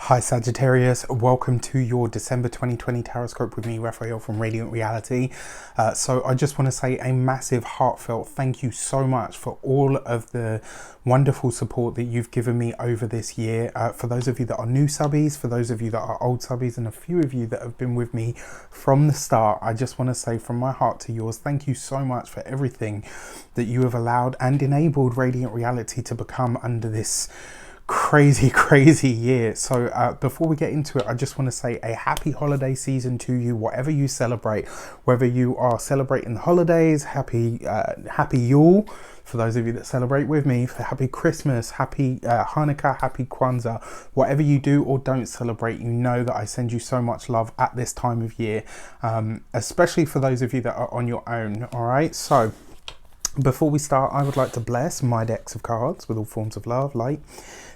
Hi Sagittarius, welcome to your December 2020 Taroscope with me, Raphael from Radiant Reality. So I just want to say a massive heartfelt thank you so much for all of the wonderful support that you've given me over this year. For those of you that are new subbies, for those of you that are old subbies, and a few of you that have been with me from the start, I just want to say from my heart to yours, thank you so much for everything that you have allowed and enabled Radiant Reality to become under this crazy year. So before we get into it, I just want to say a happy holiday season to you, whatever you celebrate, whether you are celebrating the holidays, happy Yule for those of you that celebrate with me, for happy Christmas, happy Hanukkah, happy Kwanzaa, whatever you do or don't celebrate, you know that I send you so much love at this time of year, especially for those of you that are on your own. All right, so before we start, I would like to bless my decks of cards with all forms of love, light,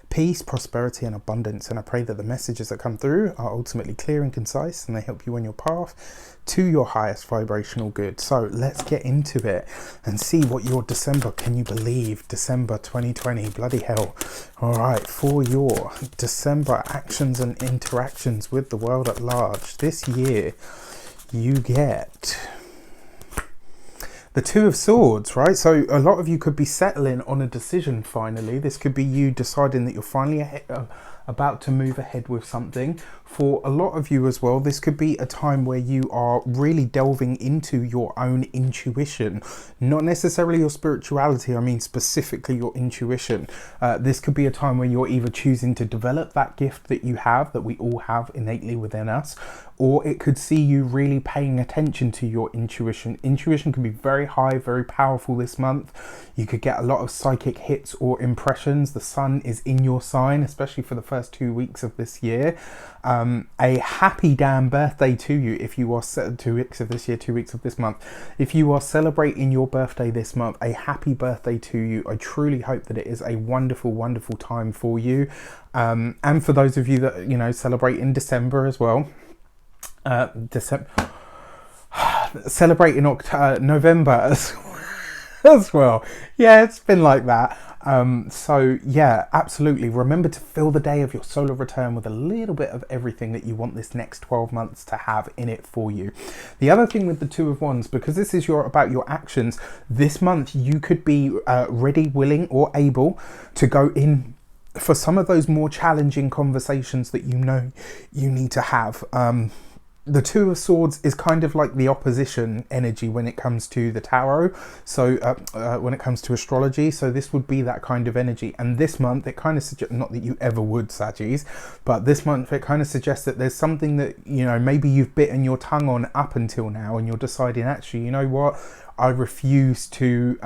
peace, prosperity and abundance, and I pray that the messages that come through are ultimately clear and concise and they help you on your path to your highest vibrational good. So let's get into it and see what your December, can you believe December 2020, bloody hell. All right, for your December actions and interactions with the world at large this year, you get the Two of Swords, right? So a lot of you could be settling on a decision finally. This could be you deciding that you're finally about to move ahead with something. For a lot of you as well, this could be a time where you are really delving into your own intuition. Not necessarily your spirituality, I mean specifically your intuition. This could be a time where you're either choosing to develop that gift that you have, that we all have innately within us, or it could see you really paying attention to your intuition. Intuition can be very high, very powerful this month. You could get a lot of psychic hits or impressions. The sun is in your sign, especially for the first 2 weeks of this year. A happy damn birthday to you if you are 2 weeks of this year, 2 weeks of this month. If you are celebrating your birthday this month, a happy birthday to you. I truly hope that it is a wonderful time for you. And for those of you that, you know, celebrate in December as well. Celebrating November as well. Yeah, it's been like that. So yeah, absolutely. Remember to fill the day of your solar return with a little bit of everything that you want this next 12 months to have in it for you. The other thing with the Two of Wands, because this is about your actions, this month you could be ready, willing or able to go in for some of those more challenging conversations that you know you need to have. The Two of Swords is kind of like the opposition energy when it comes to the tarot, so when it comes to astrology, so this would be that kind of energy. And this month it kind of suggests, not that you ever would, Saggies, but this month it kind of suggests that there's something that, you know, maybe you've bitten your tongue on up until now and you're deciding, actually, you know what, I refuse to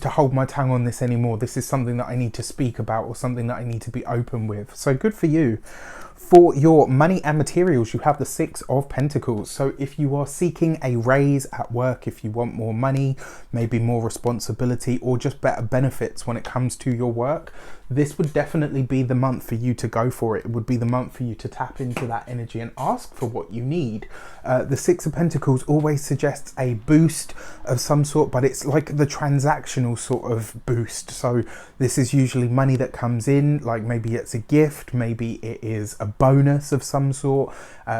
hold my tongue on this anymore. This is something that I need to speak about or something that I need to be open with. So good for you. For your money and materials, you have the Six of Pentacles. So if you are seeking a raise at work, if you want more money, maybe more responsibility, or just better benefits when it comes to your work, this would definitely be the month for you to go for it. It would be the month for you to tap into that energy and ask for what you need. The Six of Pentacles always suggests a boost of some sort, but it's like the transactional sort of boost. So this is usually money that comes in, like maybe it's a gift, maybe it is a bonus of some sort.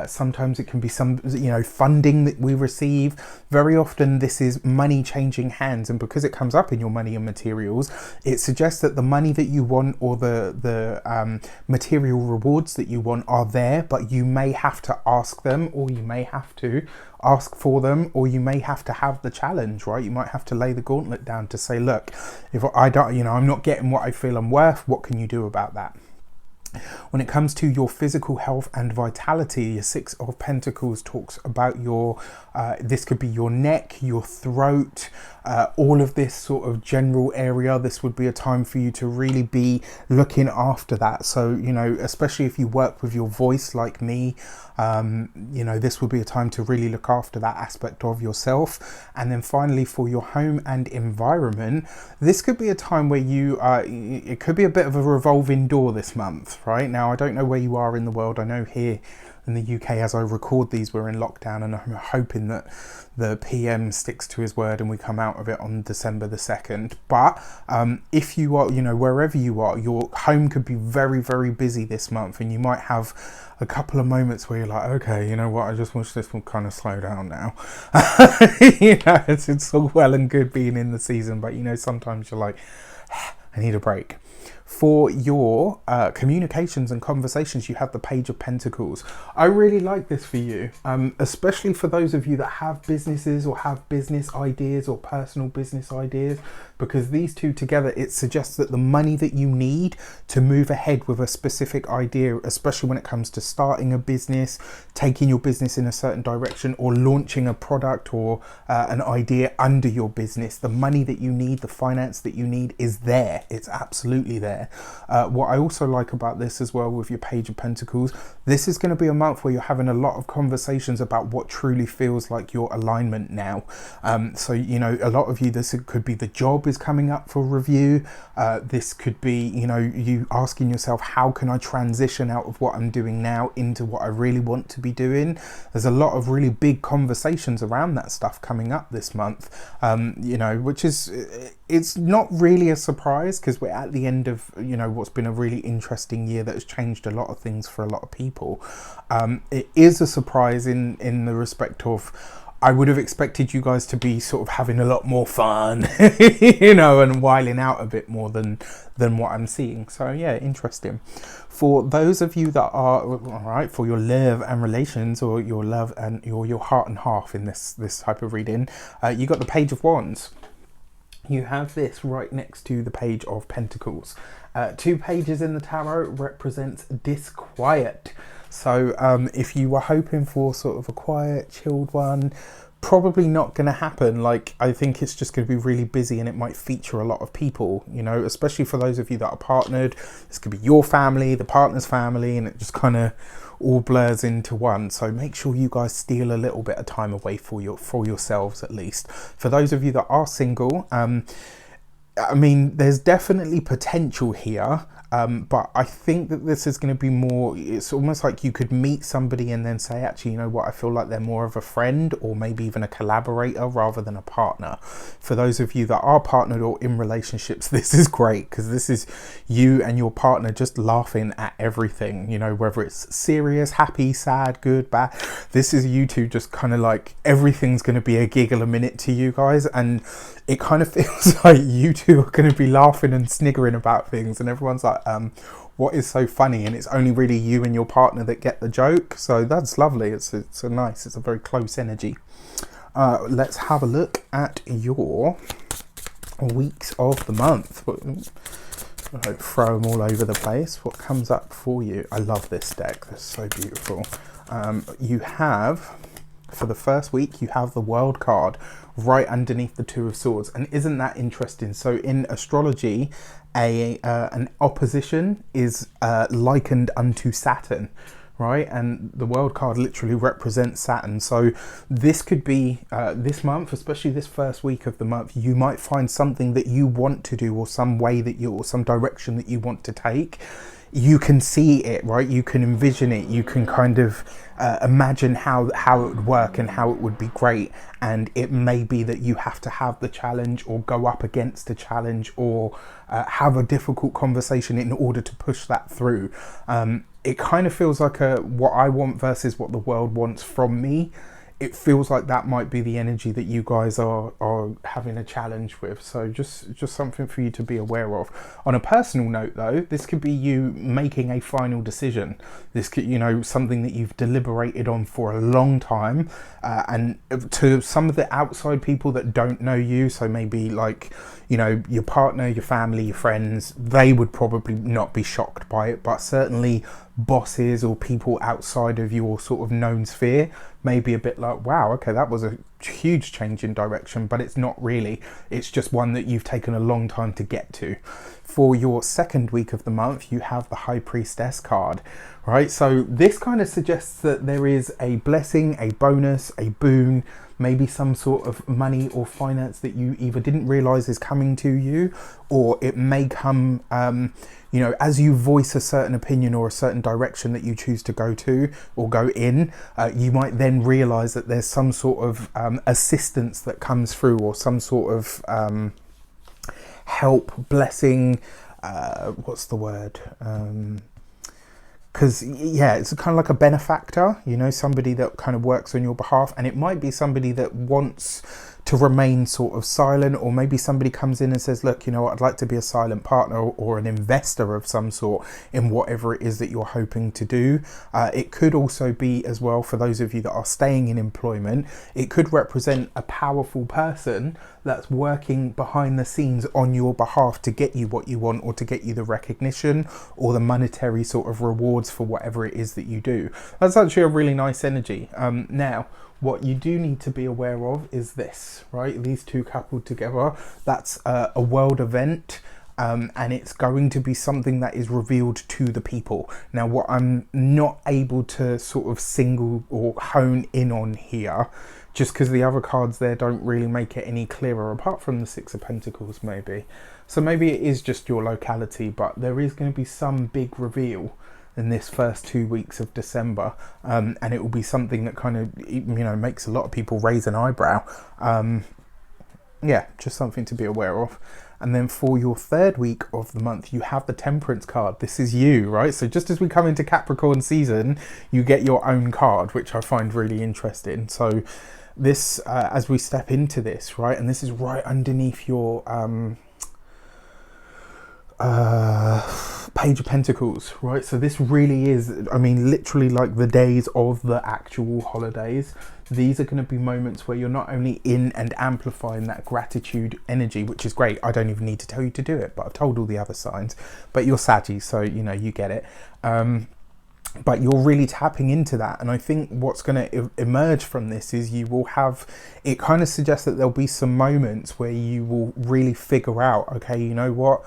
Sometimes it can be some, you know, funding that we receive. Very often this is money changing hands, and because it comes up in your money and materials, it suggests that the money that you want or the material rewards that you want are there, but you may have to ask them, or you may have to ask for them, or you may have to have the challenge, right? You might have to lay the gauntlet down to say, look, if I don't, you know, I'm not getting what I feel I'm worth, what can you do about that? When it comes to your physical health and vitality, your Six of Pentacles talks about your, this could be your neck, your throat, all of this sort of general area. This would be a time for you to really be looking after that. So, you know, especially if you work with your voice like me, you know, this would be a time to really look after that aspect of yourself. And then finally, for your home and environment, this could be a time where you it could be a bit of a revolving door this month, right? Now, I don't know where you are in the world. I know here in the UK as I record these, we're in lockdown, and I'm hoping that the PM sticks to his word and we come out of it on December the 2nd. But if you are, wherever you are, your home could be very, very busy this month, and you might have a couple of moments where you're like, okay, you know what, I just wish this would kind of slow down now. It's all well and good being in the season, but sometimes you're like, I need a break. For your communications and conversations, you have the Page of Pentacles. I really like this for you, especially for those of you that have businesses or have business ideas or personal business ideas, because these two together, it suggests that the money that you need to move ahead with a specific idea, especially when it comes to starting a business, taking your business in a certain direction, or launching a product or an idea under your business, the money that you need, the finance that you need is there. It's absolutely there. What I also like about this as well with your Page of Pentacles, this is going to be a month where you're having a lot of conversations about what truly feels like your alignment now. So, a lot of you, this could be the job is coming up for review. This could be, you asking yourself, how can I transition out of what I'm doing now into what I really want to be doing? There's a lot of really big conversations around that stuff coming up this month, which is, it's not really a surprise because we're at the end of, what's been a really interesting year that has changed a lot of things for a lot of people. It is a surprise in the respect of, I would have expected you guys to be sort of having a lot more fun, and whiling out a bit more than what I'm seeing. So yeah, interesting. For those of you that are, all right, for your love and relations, or your love and your heart and half in this type of reading, you got the Page of Wands. You have this right next to the Page of Pentacles. 2 pages in the tarot represents disquiet. So if you were hoping for sort of a quiet, chilled one, probably not going to happen. Like, I think it's just going to be really busy, and it might feature a lot of people, especially for those of you that are partnered. This could be your family, the partner's family, and it just kind of all blurs into one. So make sure you guys steal a little bit of time away for yourselves, at least. For those of you that are single, I mean, there's definitely potential here, but I think that this is going to be more, it's almost like you could meet somebody and then say, actually, you know what, I feel like they're more of a friend or maybe even a collaborator rather than a partner. For those of you that are partnered or in relationships, this is great because this is you and your partner just laughing at everything, whether it's serious, happy, sad, good, bad. This is you two just kind of like, everything's going to be a giggle a minute to you guys, and it kind of feels like you two are going to be laughing and sniggering about things, and everyone's like, what is so funny? And it's only really you and your partner that get the joke. So that's lovely. It's a very close energy. Let's have a look at your weeks of the month. I don't throw them all over the place. What comes up for you? I love this deck. That's so beautiful. You have, for the first week, you have the World card right underneath the Two of Swords. And isn't that interesting? So in astrology, an opposition is likened unto Saturn, right? And the World card literally represents Saturn. So this could be this month, especially this first week of the month, you might find something that you want to do, or some way that or some direction that you want to take. You can see it, right? You can envision it. You can kind of imagine how it would work and how it would be great. And it may be that you have to have the challenge, or go up against a challenge, or have a difficult conversation in order to push that through. It kind of feels like what I want versus what the world wants from me. It feels like that might be the energy that you guys are having a challenge with. So just something for you to be aware of. On a personal note though, this could be you making a final decision. This could, something that you've deliberated on for a long time. And to some of the outside people that don't know you, so maybe like, your partner, your family, your friends, they would probably not be shocked by it, but certainly bosses or people outside of your sort of known sphere may be a bit like, wow, okay, that was a huge change in direction, but it's not really. It's just one that you've taken a long time to get to. for your second week of the month, you have the High Priestess card, right? So this kind of suggests that there is a blessing, a bonus, a boon, maybe some sort of money or finance that you either didn't realize is coming to you, or it may come, you know, as you voice a certain opinion or a certain direction that you choose to go to or go in, you might then realize that there's some sort of assistance that comes through, or some sort of help, blessing, what's the word? Because yeah, it's kind of like a benefactor, you know, somebody that kind of works on your behalf, and it might be somebody that wants to remain sort of silent, or maybe somebody comes in and says, look, you know what, I'd like to be a silent partner, or an investor of some sort in whatever it is that you're hoping to do. It could also be, as well, for those of you that are staying in employment, it could represent a powerful person that's working behind the scenes on your behalf to get you what you want, or to get you the recognition or the monetary sort of rewards for whatever it is that you do. That's actually a really nice energy. Now, what you do need to be aware of is this, right? These two coupled together, that's a world event, and it's going to be something that is revealed to the people. Now, what I'm not able to sort of single or hone in on here, just because the other cards there don't really make it any clearer, apart from the Six of Pentacles maybe. So maybe it is just your locality, but there is going to be some big reveal in this first 2 weeks of December, and it will be something that kind of, you know, makes a lot of people raise an eyebrow. Yeah, just something to be aware of. And then for your third week of the month, you have the Temperance card. This is you, right? So just as we come into Capricorn season, you get your own card, which I find really interesting. So this, as we step into this, right, and this is right underneath your Page of Pentacles, right? So this really is, I mean, literally like the days of the actual holidays. These are going to be moments where you're not only in and amplifying that gratitude energy, which is great. I don't even need to tell you to do it, but I've told all the other signs. But you're Saggy, so you know, you get it. But you're really tapping into that, and I think what's going to emerge from this is you will have, it kind of suggests that there'll be some moments where you will really figure out, okay, you know what,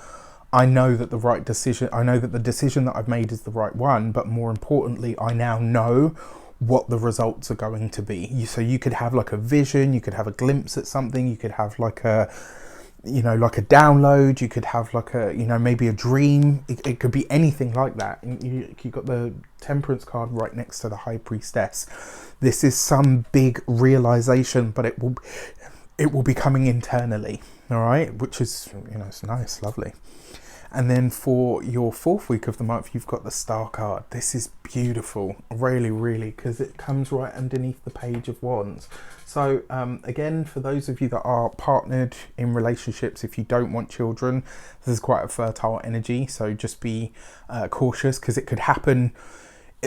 I know that the right decision, I know that the decision that I've made is the right one, but more importantly, I now know what the results are going to be. So you could have like a vision, you could have a glimpse at something, you could have like a, you know, like a download, you could have like a, you know, maybe a dream. It could be anything like that. You got the Temperance card right next to the High Priestess. This is some big realization, but it will be coming internally, all right, which is, you know, it's nice, lovely. And then for your fourth week of the month, you've got the Star card. This is beautiful, really, really, because it comes right underneath the Page of Wands. So again, for those of you that are partnered in relationships, if you don't want children, this is quite a fertile energy. So just be cautious, because it could happen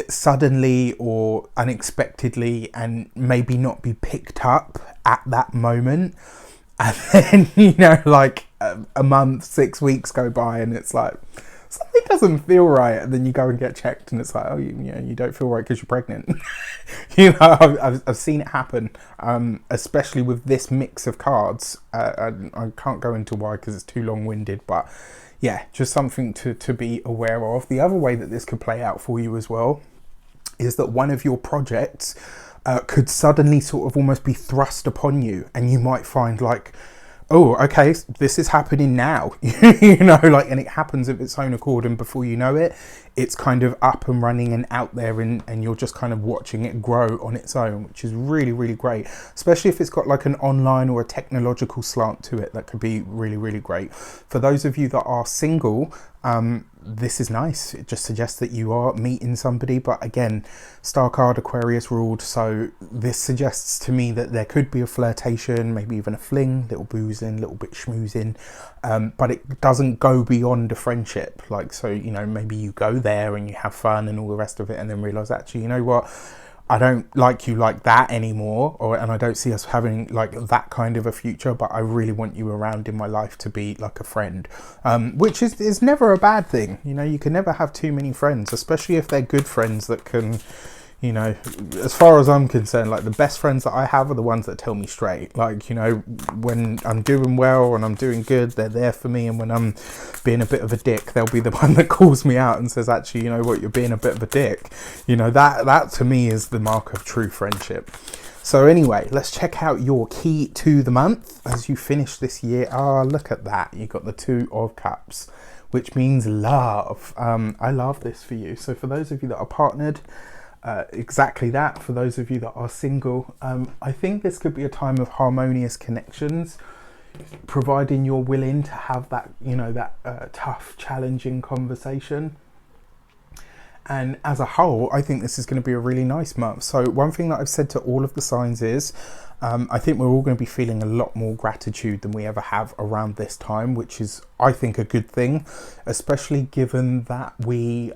suddenly or unexpectedly and maybe not be picked up at that moment. And then, you know, like a month, 6 weeks go by and it's like, something doesn't feel right. And then you go and get checked and it's like, oh, you know, you don't feel right because you're pregnant. You know, I've seen it happen, especially with this mix of cards. I can't go into why because it's too long-winded, but yeah, just something to be aware of. The other way that this could play out for you as well is that one of your projects could suddenly sort of almost be thrust upon you, and you might find like, oh, okay, this is happening now. You know, like, and it happens of its own accord, and before you know it, it's kind of up and running and out there, and you're just kind of watching it grow on its own, which is really, really great, especially if it's got like an online or a technological slant to it. That could be really, really great. For those of you that are single, this is nice. It just suggests that you are meeting somebody, but again, Star card, Aquarius ruled, so this suggests to me that there could be a flirtation, maybe even a fling, little boozing, little bit schmoozing, but it doesn't go beyond a friendship. Like, so, you know, maybe you go there and you have fun and all the rest of it, and then realize, actually, you know what, I don't like you like that anymore, and I don't see us having like that kind of a future, but I really want you around in my life to be like a friend, which is never a bad thing. You know, you can never have too many friends, especially if they're good friends that can, you know, as far as I'm concerned, like the best friends that I have are the ones that tell me straight. Like, you know, when I'm doing well and I'm doing good, they're there for me. And when I'm being a bit of a dick, they'll be the one that calls me out and says, actually, you know what, you're being a bit of a dick. You know, that to me is the mark of true friendship. So anyway, let's check out your key to the month as you finish this year. Oh, look at that. You got the 2 of Cups, which means love. I love this for you. So for those of you that are partnered, exactly that. For those of you that are single, I think this could be a time of harmonious connections, providing you're willing to have that, you know, that tough, challenging conversation. And as a whole, I think this is going to be a really nice month. So one thing that I've said to all of the signs is, I think we're all going to be feeling a lot more gratitude than we ever have around this time, which is, I think, a good thing, especially given that we,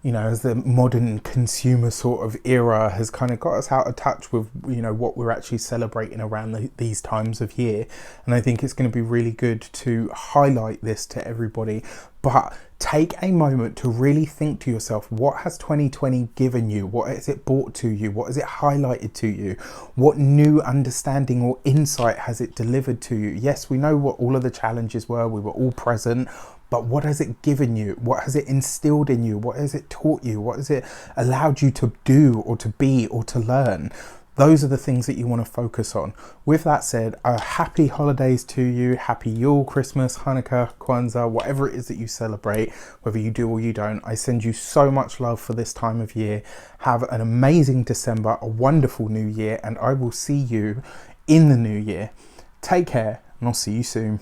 you know, as the modern consumer sort of era has kind of got us out of touch with, you know, what we're actually celebrating around these times of year. And I think it's going to be really good to highlight this to everybody. But take a moment to really think to yourself, what has 2020 given you? What has it brought to you? What has it highlighted to you? What new understanding or insight has it delivered to you? Yes, we know what all of the challenges were. We were all present. But what has it given you? What has it instilled in you? What has it taught you? What has it allowed you to do or to be or to learn? Those are the things that you want to focus on. With that said, happy holidays to you. Happy Yule, Christmas, Hanukkah, Kwanzaa, whatever it is that you celebrate, whether you do or you don't. I send you so much love for this time of year. Have an amazing December, a wonderful new year, and I will see you in the new year. Take care, and I'll see you soon.